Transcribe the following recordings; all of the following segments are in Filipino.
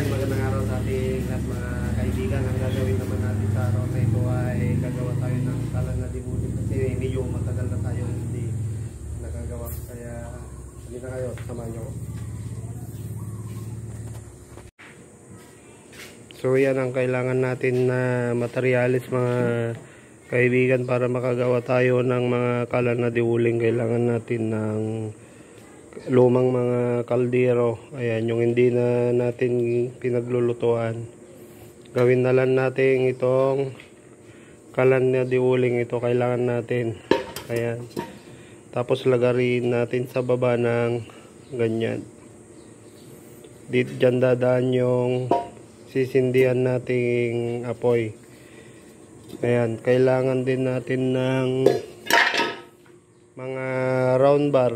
Ayan, magandang araw sa ating lahat mga kaibigan. Ang gagawin naman natin sa araw na ito ay gagawa tayo ng kalan na dibulit kasi medyo matagal na tayo hindi nagagawa. Kaya hindi na kayo, samahan nyo. So yan ang kailangan natin na materialis mga kaibigan para makagawa tayo ng mga kalan na dibuling. Kailangan natin ng lumang mga kaldero. Ayan, yung hindi na natin pinaglulutuan. Gawin na lang natin itong kalan na diuling. Ito kailangan natin. Ayan. Tapos lagarin natin sa baba ng ganyan. Diyan dadaan yung sisindihan nating apoy. Ayan, kailangan din natin ng mga round bar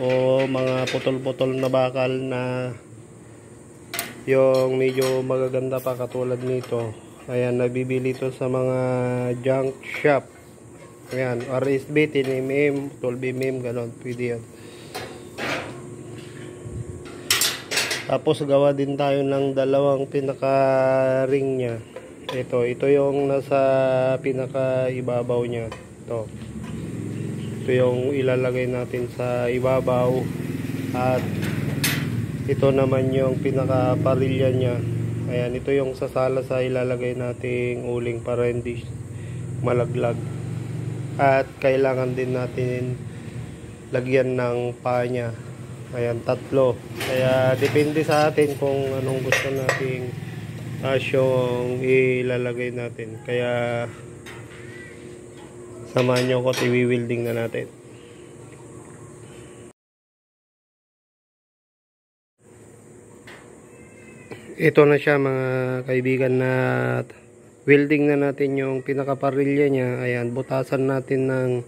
o mga putol-putol na bakal na yung medyo magaganda pa katulad nito. Ayan, nabibili ito sa mga junk shop. Ayan, RSB, 10mm, 12mm, gano'n, pwede yan. Tapos gawa din tayo ng dalawang pinaka-ring nya. Ito yung nasa pinaka-ibabaw nya. Ito yung ilalagay natin sa ibabaw, at ito naman yung pinaka-parilya nya. Ayan, ito yung sasala sa ilalagay nating uling para hindi malaglag. At kailangan din natin lagyan ng paa nya. Ayan, 3. Kaya depende sa atin kung anong gusto nating asyong ilalagay natin. Kaya samahan nyo ko, i-welding na natin. Ito na siya mga kaibigan, na welding na natin yung pinakaparilya niya. Ayan, butasan natin ng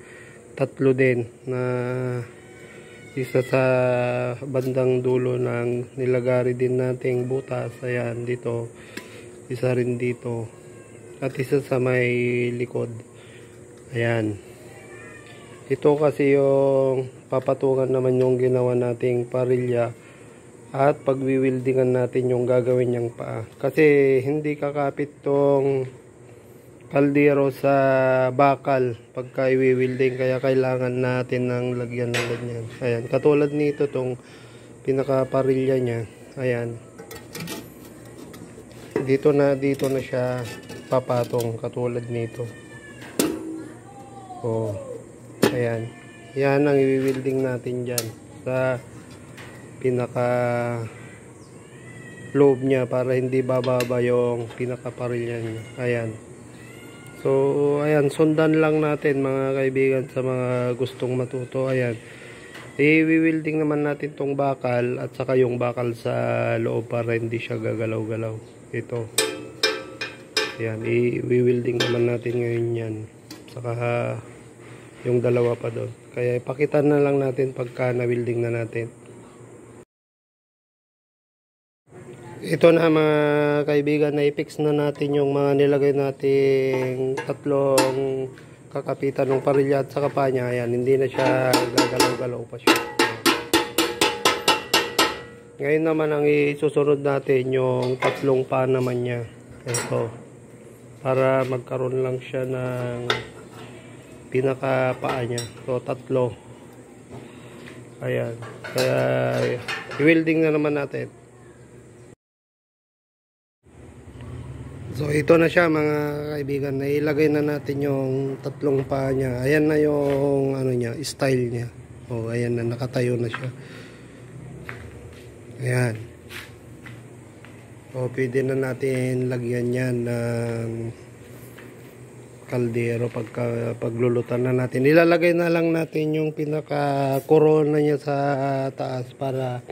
3 din, na isa sa bandang dulo ng nilagari din nating butas. Ayan, dito. Isa rin dito. At isa sa may likod. Ayan. Ito kasi yung papatungan naman yung ginawa nating parilya. At pagwiwildingan natin yung gagawin niyang paa. Kasi hindi kakapit tong kaldero sa bakal pagka iwiwilding. Kaya kailangan natin ng lagyan ng ganyan. Ayan. Katulad nito tong pinaka-parilya niya. Ayan. Dito na siya papatong katulad nito. Oh, ayan. Yan ang i-welding natin dyan sa pinaka loob niya para hindi bababa yung pinaka-parilya niya. Ayan. So, ayan. Sundan lang natin mga kaibigan sa mga gustong matuto. Ayan. I-welding naman natin tong bakal at saka yung bakal sa loob para hindi siya gagalaw-galaw. Ito. Ayan. I-welding naman natin ngayon yan. Saka yung dalawa pa doon. Kaya ipakita na lang natin pagka na-welding na natin. Ito na mga kaibigan, na i-fix na natin yung mga nilagay nating 3 kakapitan ng parilya at saka pa niya. Ayan, hindi na siya gagalaw-galaw pa siya. Ngayon naman ang isusunod natin yung 3 pa naman niya. Ito. Para magkaroon lang siya ng pinaka paa niya. So 3. Ayan. Kaya i-welding na naman natin. So ito na siya mga kaibigan. Nailagay na natin yung 3 paa niya. Ayan na yung ano niya, style niya. Oh, ayan na, nakatayo na siya. Ayan. So pwede na natin lagyan yan ng kaldero paglulutan na natin. Ilalagay na lang natin yung pinaka corona niya sa taas para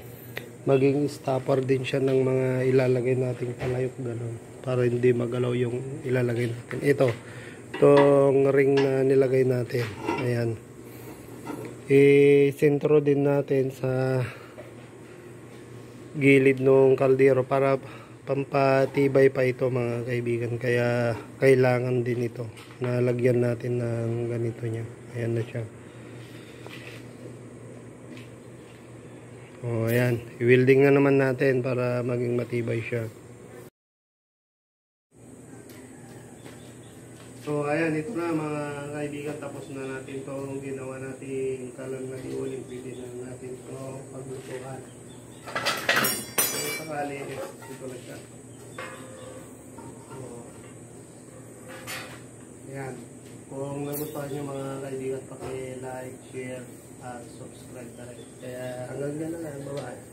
maging stopper din siya ng mga ilalagay nating palayok, gano'n, para hindi magalaw yung ilalagay natin. Itong ring na nilagay natin. Ayan. I-sentro din natin sa gilid ng kaldero para pampatibay pa ito mga kaibigan. Kaya kailangan din ito na lagyan natin ng ganito niya. Ayan na siya. O, ayan. I-welding na naman natin para maging matibay siya. So, ayan. Ito na mga kaibigan. Tapos na natin itong ginawa natin kalan na iuling. Pwede na natin ito paglutuan. So, sakali. Ito na siya. So, ayan. Kung nagustuhan nyo mga kaibigan, paki-like, share, at subscribe na rin. Kaya hanggang na lang. Bye-bye.